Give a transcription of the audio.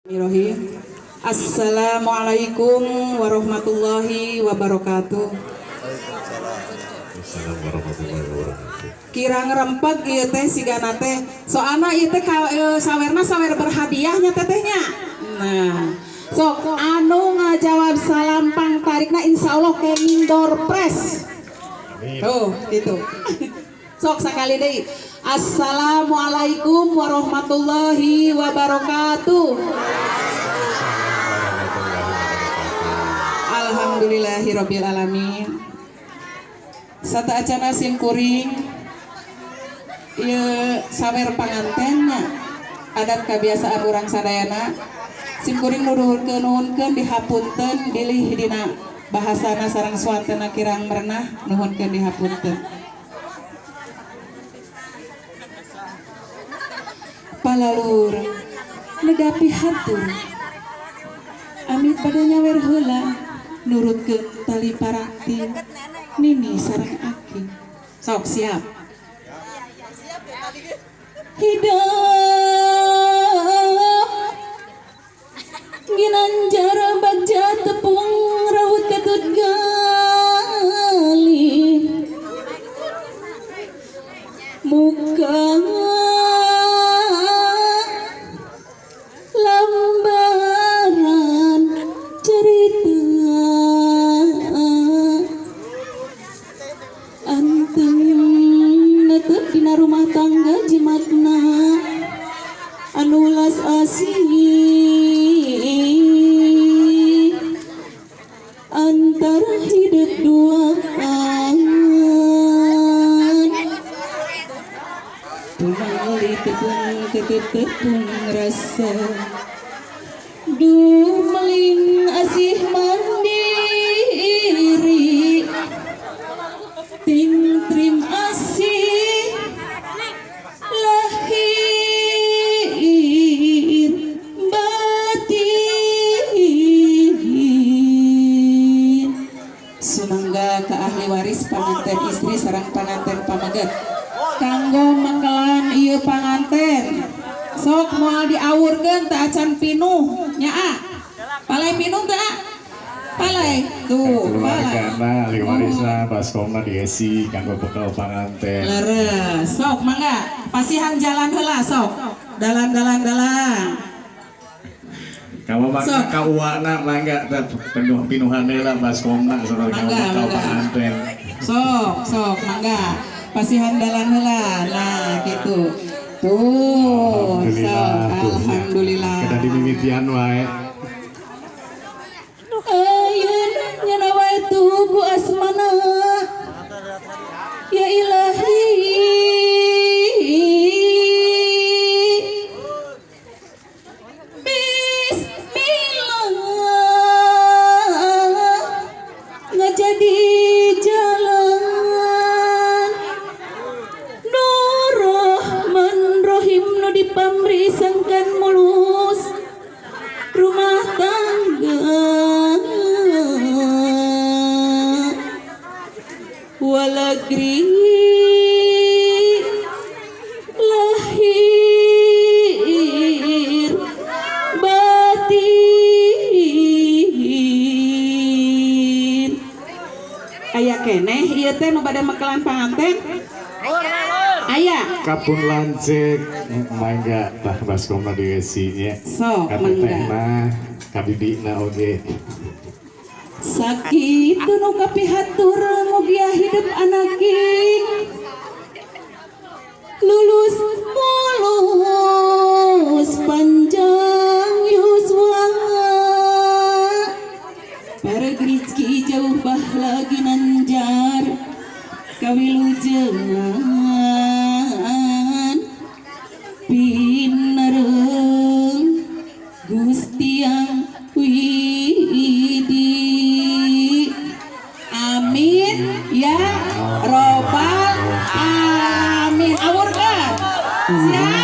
Bismillahirrahmanirrahim. Assalamualaikum warahmatullahi wabarakatuh. Assalamualaikum warahmatullahi wabarakatuh. Kirang rempeg ieu teh sigana teh soalna ieu teh sawerna sawer berhadiahnya tetehnya. Nah, sok anu ngajawab salam pangtarikna insyaallah ke Indor Press. Tuh, gitu. Sok sakali deui. Assalamualaikum warahmatullahi wabarakatuh. Alhamdulillahirabbil alamin. Sataacana sim kuring ieu sawer pangantennya adat kebiasaan urang sadayana sim kuring nuhunkeun dihapunten bilih dina bahasana sareng swantena kirang merenah nuhunkeun dihapunten. Palalur negapi hatur amit pada nyawer heula nurutkeun tali parakti nini sareng aki sok siap hidup ginanjar bagja tepung rawut katut gali muka lambaran cerita anteng netep dina rumah tangga jimatna anulas asih antara hidup duaan tumali tepung rasa dumeling asih mandiri ting trim asih lahir batin sumangga ka ahli waris panganten istri sareng panganten pamaget kanggo mangkelan ieu panganten sok moal diawurkeun teu acan pinuh nyaa palai pinuh teu palai tuh Keluargana ahli warisna baskomna diesi kanggo bekal panganten. leres sok mangga pasihan jalan heula sok dalan Kamu mangga ka uwana mangga penuh pinuhan heula baskomna sareng kanggo bekal panganten. sok mangga pasihan dalan heula nah gitu tuh alhamdulillah Kada dimimitian wae. ayeuna nyana wae tugu asmana ya ilahi bismillah ngajadi jalan nur rahman rahim nu dipamrisankan mulus rumah tangga walagri lahir batin aya keneh ieu teh nu bade mekelan panganten aya Kapun lancik mangga tah baskomna diesi nya. sok mangga Katetehna kabibina oge. sakitu nu kapihatur mugia hidup anaking lulus mulus panjang yuswa pareg rizki jauh bahla ginanjar kawilujengan pinereng Gusti yang widi amin ya robbal alamin awurkeun siap